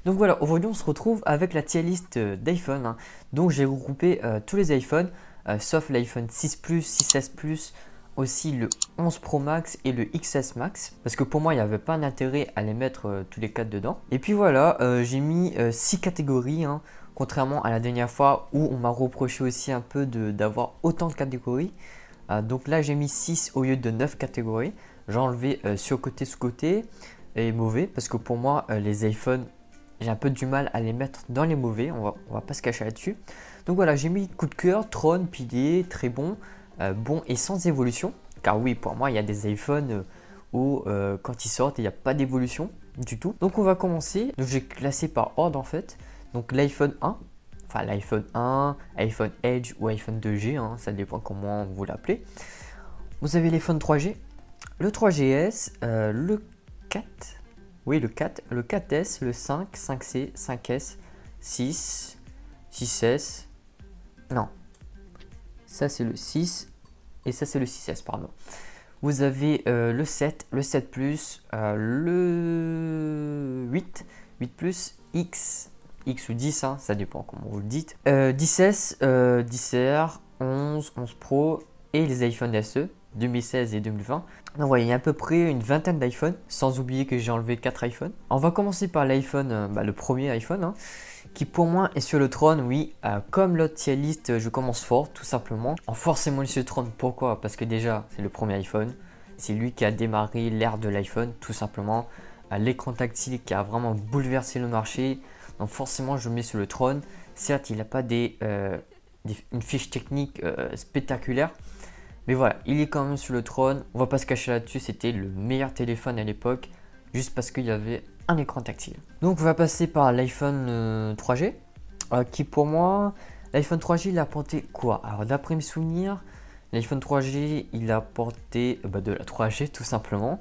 Donc voilà, aujourd'hui on se retrouve avec la tier list d'iPhone. Donc j'ai regroupé tous les iPhones, sauf l'iPhone 6 Plus, 6S Plus, aussi le 11 Pro Max et le XS Max. Parce que pour moi il n'y avait pas d'intérêt à les mettre tous les 4 dedans. Et puis voilà, j'ai mis 6 catégories. Contrairement à la dernière fois où on m'a reproché aussi un peu d'avoir autant de catégories. Donc là j'ai mis 6 au lieu de 9 catégories. J'ai enlevé sur côté, sous côté et mauvais. Parce que pour moi les iPhones, j'ai un peu du mal à les mettre dans les mauvais, on va pas se cacher là-dessus. Donc voilà, j'ai mis coup de cœur, trône, pilier, très bon, bon et sans évolution. Car oui, pour moi, il y a des iPhones où quand ils sortent, il n'y a pas d'évolution du tout. Donc on va commencer. Donc j'ai classé par ordre en fait. Donc l'iPhone 1, enfin l'iPhone 1, iPhone Edge ou iPhone 2G, ça dépend comment vous l'appelez. Vous avez l'iPhone 3G, le 3GS, le 4. Oui, le 4, le 4S, le 5, 5C, 5S, 6, 6S. Non, ça c'est le 6 et ça c'est le 6S, pardon. Vous avez le 7, le 7 Plus, le 8, 8 Plus, X ou 10, ça dépend comment vous le dites. 10S, 10R, 11, 11 Pro et les iPhone SE 2016 et 2020. Donc voilà, il y a à peu près une vingtaine d'iPhone, sans oublier que j'ai enlevé 4 iPhones. On va commencer par l'iPhone, le premier iPhone, qui pour moi est sur le trône, oui. Comme l'autre tier list, je commence fort, tout simplement. Forcément sur le trône, pourquoi? Parce que déjà, c'est le premier iPhone. C'est lui qui a démarré l'ère de l'iPhone, tout simplement. L'écran tactile qui a vraiment bouleversé le marché. Donc forcément, je le mets sur le trône. Certes, il n'a pas une fiche technique spectaculaire. Mais voilà, il est quand même sur le trône. On va pas se cacher là-dessus, c'était le meilleur téléphone à l'époque. Juste parce qu'il y avait un écran tactile. Donc on va passer par l'iPhone 3G. Qui pour moi, l'iPhone 3G il a apporté quoi? Alors d'après mes souvenirs, l'iPhone 3G il a apporté de la 3G tout simplement.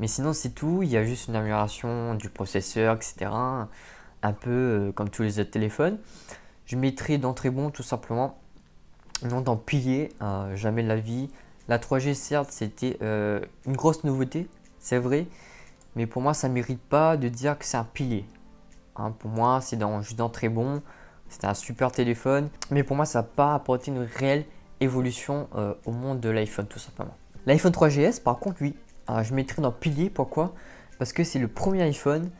Mais sinon c'est tout, il y a juste une amélioration du processeur, etc. Un peu comme tous les autres téléphones. Je mettrai d'entrée bon tout simplement. Non, dans pilier, jamais de la vie. La 3G, certes, c'était une grosse nouveauté, c'est vrai. Mais pour moi, ça ne mérite pas de dire que c'est un pilier. Pour moi, c'est juste d'entrée bon. C'était un super téléphone. Mais pour moi, ça n'a pas apporté une réelle évolution au monde de l'iPhone, tout simplement. L'iPhone 3GS, par contre, oui. Je mettrai dans pilier. Pourquoi? Parce que c'est le premier iPhone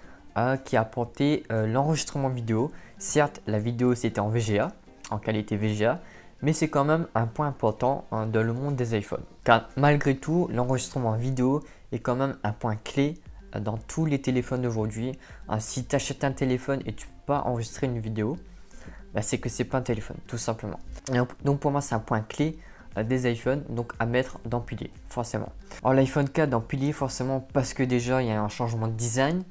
qui a apporté l'enregistrement vidéo. Certes, la vidéo, c'était en VGA, en qualité VGA. Mais c'est quand même un point important dans le monde des iPhones. Car malgré tout, l'enregistrement vidéo est quand même un point clé dans tous les téléphones d'aujourd'hui. Si tu achètes un téléphone et tu ne peux pas enregistrer une vidéo, c'est que c'est pas un téléphone, tout simplement. Donc pour moi, c'est un point clé des iPhones, donc à mettre dans pilier, forcément. Alors l'iPhone 4 dans pilier, forcément, parce que déjà, il y a un changement de design.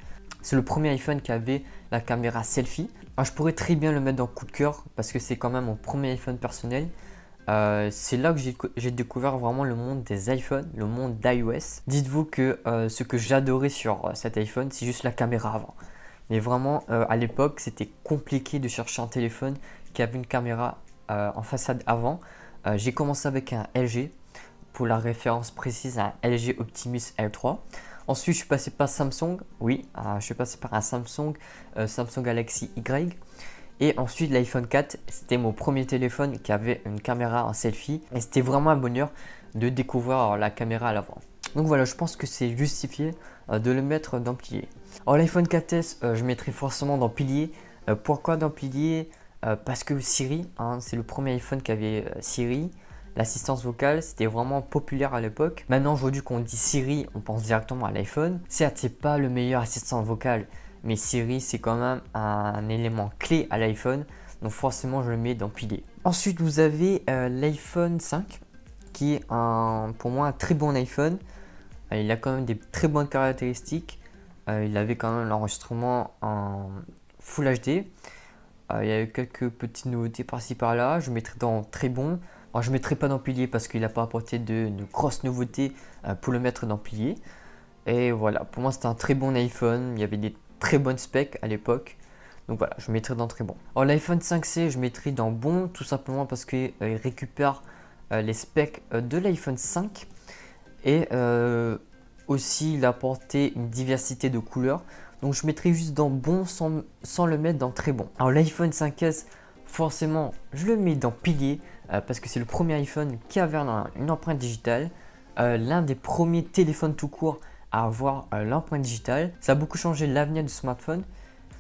C'est le premier iPhone qui avait la caméra selfie. Alors, je pourrais très bien le mettre dans coup de cœur parce que c'est quand même mon premier iPhone personnel. C'est là que j'ai découvert vraiment le monde des iPhones, le monde d'iOS. Dites-vous que ce que j'adorais sur cet iPhone, c'est juste la caméra avant. Mais vraiment, à l'époque, c'était compliqué de chercher un téléphone qui avait une caméra en façade avant. J'ai commencé avec un LG, pour la référence précise, un LG Optimus L3. Ensuite, je suis passé par Samsung. Oui, je suis passé par un Samsung Galaxy Y. Et ensuite, l'iPhone 4, c'était mon premier téléphone qui avait une caméra en selfie. Et c'était vraiment un bonheur de découvrir la caméra à l'avant. Donc voilà, je pense que c'est justifié de le mettre dans pilier. Alors l'iPhone 4S, je mettrai forcément dans pilier. Pourquoi dans pilier? Parce que Siri, c'est le premier iPhone qui avait Siri. L'assistance vocale, c'était vraiment populaire à l'époque. Maintenant, aujourd'hui, quand on dit Siri, on pense directement à l'iPhone. Certes, c'est pas le meilleur assistant vocal, mais Siri, c'est quand même un élément clé à l'iPhone. Donc forcément, je le mets dans pilier. Ensuite, vous avez l'iPhone 5, qui est pour moi un très bon iPhone. Il a quand même des très bonnes caractéristiques. Il avait quand même l'enregistrement en Full HD. Il y a eu quelques petites nouveautés par-ci par-là. Je mettrai dans très bon. Alors, je ne mettrai pas dans pilier parce qu'il n'a pas apporté de grosses nouveautés pour le mettre dans pilier. Et voilà, pour moi, c'était un très bon iPhone. Il y avait des très bonnes specs à l'époque. Donc voilà, je mettrai dans très bon. Alors, l'iPhone 5C, je mettrai dans bon tout simplement parce qu'il récupère les specs de l'iPhone 5. Et aussi, il a apporté une diversité de couleurs. Donc je mettrai juste dans bon sans le mettre dans très bon. Alors l'iPhone 5S, forcément, je le mets dans pilier parce que c'est le premier iPhone qui avait une empreinte digitale. L'un des premiers téléphones tout court à avoir l'empreinte digitale. Ça a beaucoup changé l'avenir du smartphone.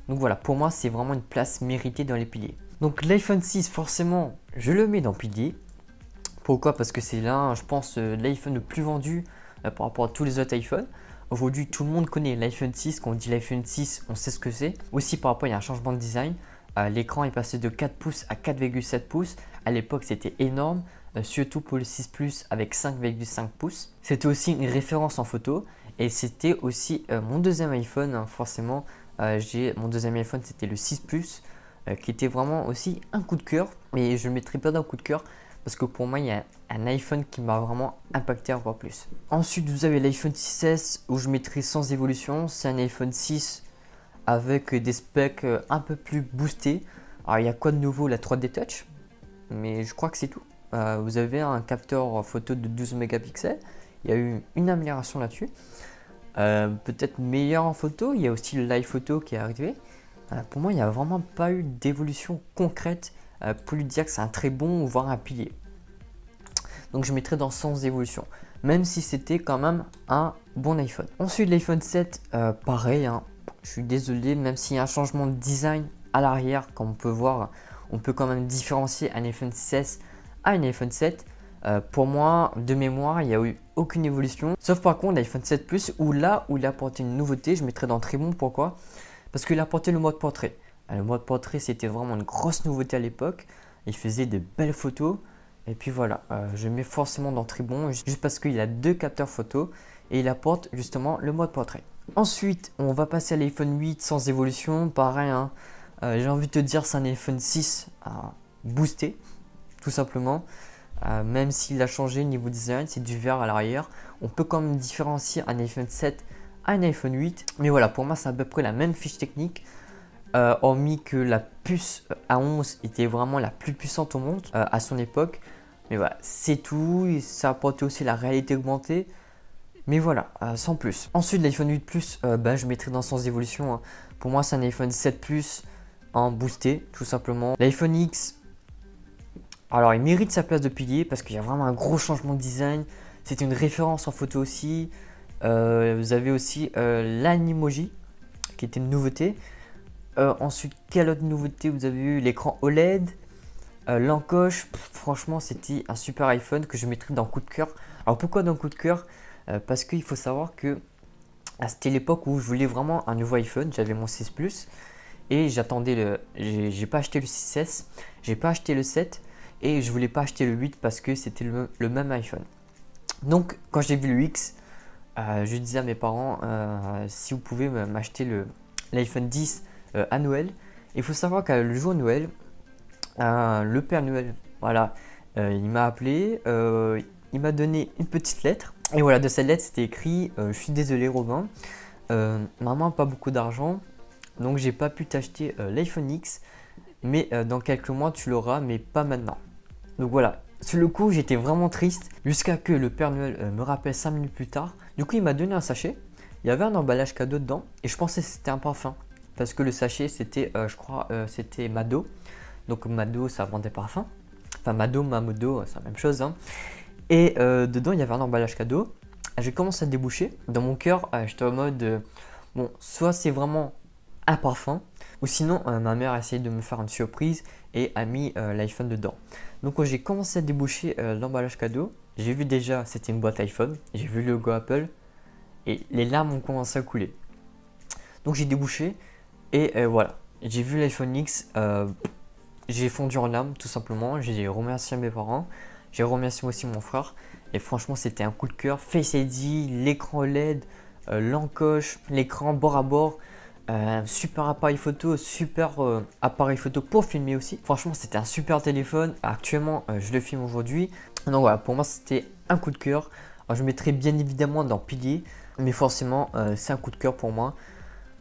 Donc voilà, pour moi, c'est vraiment une place méritée dans les piliers. Donc l'iPhone 6, forcément, je le mets dans pilier. Pourquoi? Parce que c'est l'un, je pense, l'iPhone le plus vendu par rapport à tous les autres iPhones. Aujourd'hui, tout le monde connaît l'iPhone 6. Quand on dit l'iPhone 6, on sait ce que c'est. Aussi, par rapport, il y a un changement de design. L'écran est passé de 4 pouces à 4,7 pouces. À l'époque, c'était énorme, surtout pour le 6 Plus avec 5,5 pouces. C'était aussi une référence en photo. Et c'était aussi mon deuxième iPhone, hein, forcément. Mon deuxième iPhone, c'était le 6 Plus, qui était vraiment aussi un coup de cœur. Mais je ne le mettrai pas dans un coup de cœur. Parce que pour moi, il y a un iPhone qui m'a vraiment impacté encore plus. Ensuite, vous avez l'iPhone 6S où je mettrai sans évolution. C'est un iPhone 6 avec des specs un peu plus boostés. Alors, il y a quoi de nouveau? La 3D Touch. Mais je crois que c'est tout. Vous avez un capteur photo de 12 mégapixels. Il y a eu une amélioration là-dessus. Peut-être meilleur en photo. Il y a aussi le live photo qui est arrivé. Pour moi, il n'y a vraiment pas eu d'évolution concrète pour lui dire que c'est un très bon ou voire un pilier. Donc je mettrai dans sans évolution, même si c'était quand même un bon iPhone. Ensuite l'iPhone 7, pareil, hein, je suis désolé, même s'il y a un changement de design à l'arrière, comme on peut voir, on peut quand même différencier un iPhone 16 à un iPhone 7. Pour moi, de mémoire, il n'y a eu aucune évolution, sauf par contre l'iPhone 7 Plus, où là où il a apporté une nouveauté, je mettrai dans très bon. Pourquoi? Parce qu'il a apporté le mode portrait. Le mode portrait, c'était vraiment une grosse nouveauté à l'époque. Il faisait de belles photos. Et puis voilà, je mets forcément dans très bon, juste parce qu'il a deux capteurs photo et il apporte justement le mode portrait. Ensuite, on va passer à l'iPhone 8 sans évolution. Pareil, hein, j'ai envie de te dire, c'est un iPhone 6 boosté, tout simplement. Même s'il a changé niveau design, c'est du verre à l'arrière. On peut quand même différencier un iPhone 7 à un iPhone 8. Mais voilà, pour moi, c'est à peu près la même fiche technique. Hormis que la puce A11 était vraiment la plus puissante au monde à son époque. Mais voilà, c'est tout. Et ça apportait aussi la réalité augmentée. Mais voilà, sans plus. Ensuite, l'iPhone 8 Plus, je mettrai dans sans évolution. Hein. Pour moi, c'est un iPhone 7 Plus en boosté, tout simplement. L'iPhone X, alors il mérite sa place de pilier parce qu'il y a vraiment un gros changement de design. C'est une référence en photo aussi. Vous avez aussi l'Animoji, qui était une nouveauté. Ensuite, quelle autre nouveauté vous avez eu? L'écran OLED, l'encoche. Franchement, c'était un super iPhone que je mettrais dans coup de cœur. Alors pourquoi dans coup de cœur? Parce qu'il faut savoir que c'était l'époque où je voulais vraiment un nouveau iPhone. J'avais mon 6 Plus et j'attendais le. J'ai pas acheté le 6S, j'ai pas acheté le 7 et je voulais pas acheter le 8 parce que c'était le même iPhone. Donc quand j'ai vu le X, je disais à mes parents si vous pouvez m'acheter l'iPhone 10 à Noël. Il faut savoir que le jour de Noël, le Père Noël, voilà, il m'a appelé, il m'a donné une petite lettre. Et voilà, de cette lettre, c'était écrit je suis désolé, Robin, maman n'a pas beaucoup d'argent, donc j'ai pas pu t'acheter l'iPhone X, mais dans quelques mois, tu l'auras, mais pas maintenant. Donc voilà, sur le coup, j'étais vraiment triste jusqu'à que le Père Noël me rappelle 5 minutes plus tard. Du coup, il m'a donné un sachet. Il y avait un emballage cadeau dedans et je pensais que c'était un parfum. Parce que le sachet, c'était, je crois, c'était Mado. Donc Mado, ça vendait parfum. Enfin, Mado, Mamodo, c'est la même chose. Hein. Et dedans, il y avait un emballage cadeau. J'ai commencé à déboucher. Dans mon cœur, j'étais en mode, bon, soit c'est vraiment un parfum, ou sinon, ma mère a essayé de me faire une surprise et a mis l'iPhone dedans. Donc quand j'ai commencé à déboucher l'emballage cadeau, j'ai vu déjà, c'était une boîte iPhone. J'ai vu le logo Apple et les larmes ont commencé à couler. Donc j'ai débouché. Et voilà, j'ai vu l'iPhone X, j'ai fondu en larmes tout simplement, j'ai remercié mes parents, j'ai remercié aussi mon frère et franchement c'était un coup de cœur. Face ID, l'écran OLED, l'encoche, l'écran bord à bord, super appareil photo, super appareil photo pour filmer aussi. Franchement c'était un super téléphone, actuellement je le filme aujourd'hui. Donc voilà, pour moi c'était un coup de cœur. Alors, je mettrai bien évidemment dans pilier, mais forcément c'est un coup de cœur pour moi.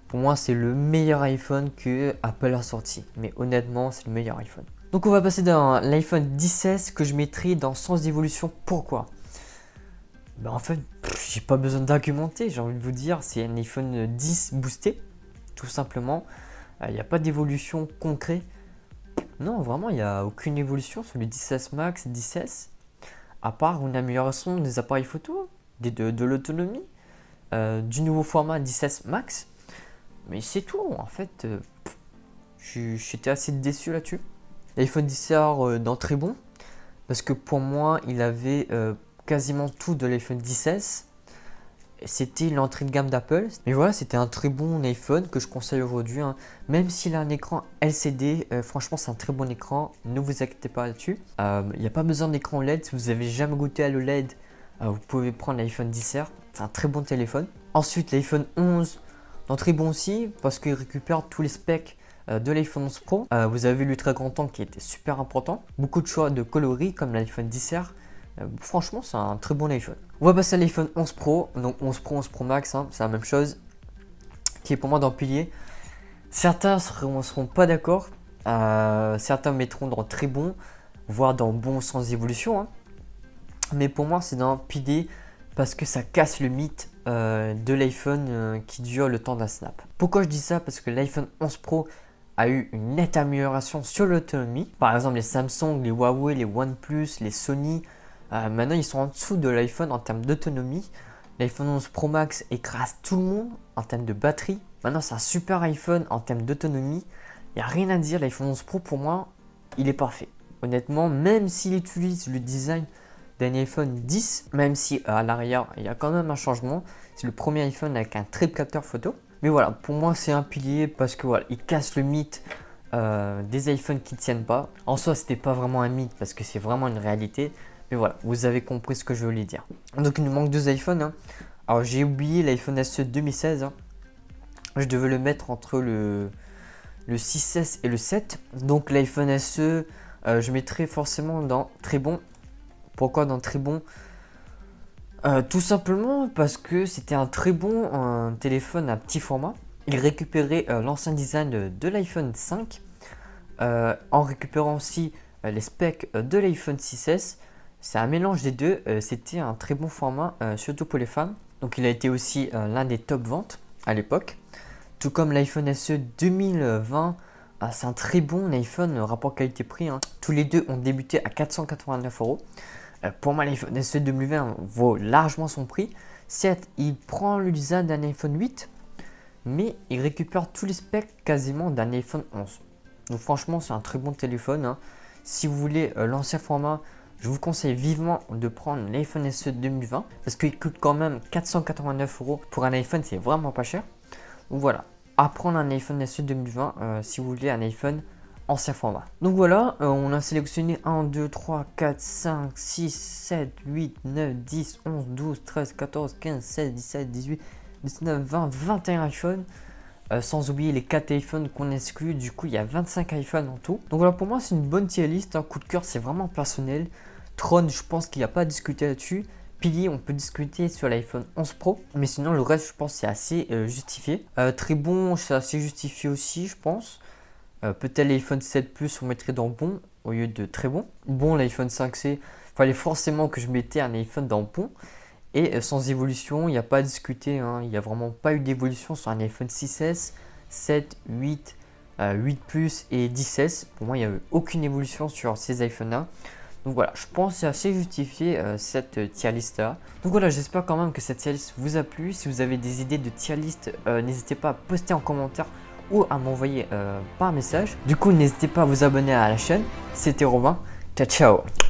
Pour moi, c'est le meilleur iPhone que Apple a sorti. Mais honnêtement, c'est le meilleur iPhone. Donc, on va passer dans l'iPhone 10S que je mettrai dans sans évolution. Pourquoi? En fait, j'ai pas besoin d'argumenter. J'ai envie de vous dire, c'est un iPhone 10 boosté. tout simplement. Il n'y a pas d'évolution concrète. Non, vraiment, il n'y a aucune évolution sur le 10S Max, 10S. À part une amélioration des appareils photo, de l'autonomie, du nouveau format 10S Max. Mais c'est tout, en fait. J'étais assez déçu là-dessus. L'iPhone 10R dans très bon. Parce que pour moi, il avait quasiment tout de l'iPhone 10S. C'était l'entrée de gamme d'Apple. Mais voilà, c'était un très bon iPhone que je conseille aujourd'hui. Hein. Même s'il a un écran LCD, franchement, c'est un très bon écran. Ne vous inquiétez pas là-dessus. Il n'y a pas besoin d'écran LED. Si vous avez jamais goûté à l'OLED, vous pouvez prendre l'iPhone 10R. C'est un très bon téléphone. Ensuite, l'iPhone 11, dans très bon aussi, parce qu'il récupère tous les specs de l'iPhone 11 Pro. Vous avez l'ultra grand angle qui était super important. Beaucoup de choix de coloris comme l'iPhone 10R. Franchement, c'est un très bon iPhone. On va passer à l'iPhone 11 Pro. Donc 11 Pro, 11 Pro Max, hein, c'est la même chose. Qui est pour moi dans le pilier. Certains seront pas d'accord. Certains mettront dans très bon, voire dans bon sans évolution. Hein. Mais pour moi, c'est dans le pilier parce que ça casse le mythe de l'iPhone qui dure le temps d'un snap. Pourquoi je dis ça? Parce que l'iPhone 11 Pro a eu une nette amélioration sur l'autonomie. Par exemple, les Samsung, les Huawei, les OnePlus, les Sony, maintenant ils sont en dessous de l'iPhone en termes d'autonomie. L'iPhone 11 Pro Max écrase tout le monde en termes de batterie. Maintenant, c'est un super iPhone en termes d'autonomie. Il n'y a rien à dire, l'iPhone 11 Pro pour moi, il est parfait. Honnêtement, même s'il utilise le design d'un iPhone 10, même si à l'arrière il y a quand même un changement. C'est le premier iPhone avec un triple capteur photo. Mais voilà, pour moi c'est un pilier parce que voilà, il casse le mythe des iPhones qui ne tiennent pas. En soi, c'était pas vraiment un mythe parce que c'est vraiment une réalité. Mais voilà, vous avez compris ce que je voulais dire. Donc il nous manque deux iPhones. Hein. Alors j'ai oublié l'iPhone SE 2016. Hein. Je devais le mettre entre le 6S et le 7. Donc l'iPhone SE, je mettrai forcément dans très bon. Pourquoi dans très bon? Tout simplement parce que c'était un très bon téléphone à petit format. Il récupérait l'ancien design de l'iPhone 5 en récupérant aussi les specs de l'iPhone 6S. C'est un mélange des deux. C'était un très bon format, surtout pour les femmes. Donc il a été aussi l'un des top ventes à l'époque. Tout comme l'iPhone SE 2020. C'est un très bon iPhone rapport qualité-prix. Hein. Tous les deux ont débuté à 489 €. Pour moi, l'iPhone SE 2020 vaut largement son prix. Certes, il prend le design d'un iPhone 8, mais il récupère tous les specs quasiment d'un iPhone 11. Donc franchement, c'est un très bon téléphone. Hein. Si vous voulez l'ancien format, je vous conseille vivement de prendre l'iPhone SE 2020 parce qu'il coûte quand même 489 € pour un iPhone, c'est vraiment pas cher. Donc voilà, à prendre un iPhone SE 2020 si vous voulez un iPhone ancien format. Donc voilà, on a sélectionné 1, 2, 3, 4, 5, 6, 7, 8, 9, 10, 11, 12, 13, 14, 15, 16, 17, 18, 19, 20, 21 iPhones. Sans oublier les 4 iPhones qu'on exclut, du coup il y a 25 iPhones en tout. Donc voilà, pour moi c'est une bonne tier list, un coup de cœur, c'est vraiment personnel. Tron, je pense qu'il n'y a pas à discuter là-dessus. Pilier, on peut discuter sur l'iPhone 11 Pro, mais sinon le reste je pense c'est assez justifié. Très bon, c'est assez justifié aussi je pense. Peut-être l'iPhone 7 Plus on mettrait dans bon au lieu de très bon. Bon, l'iPhone 5C, il fallait forcément que je mettais un iPhone dans bon. Et sans évolution, il n'y a pas à discuter. Hein. Il n'y a vraiment pas eu d'évolution sur un iPhone 6S, 7, 8, 8 Plus et 10S. Pour moi, il n'y a eu aucune évolution sur ces iPhones-là. Donc voilà, je pense que c'est assez justifié cette tier list là. Donc voilà, j'espère quand même que cette tier list vous a plu. Si vous avez des idées de tier list, n'hésitez pas à poster en commentaire ou à m'envoyer par message. Du coup, n'hésitez pas à vous abonner à la chaîne. C'était Robin. Ciao, ciao.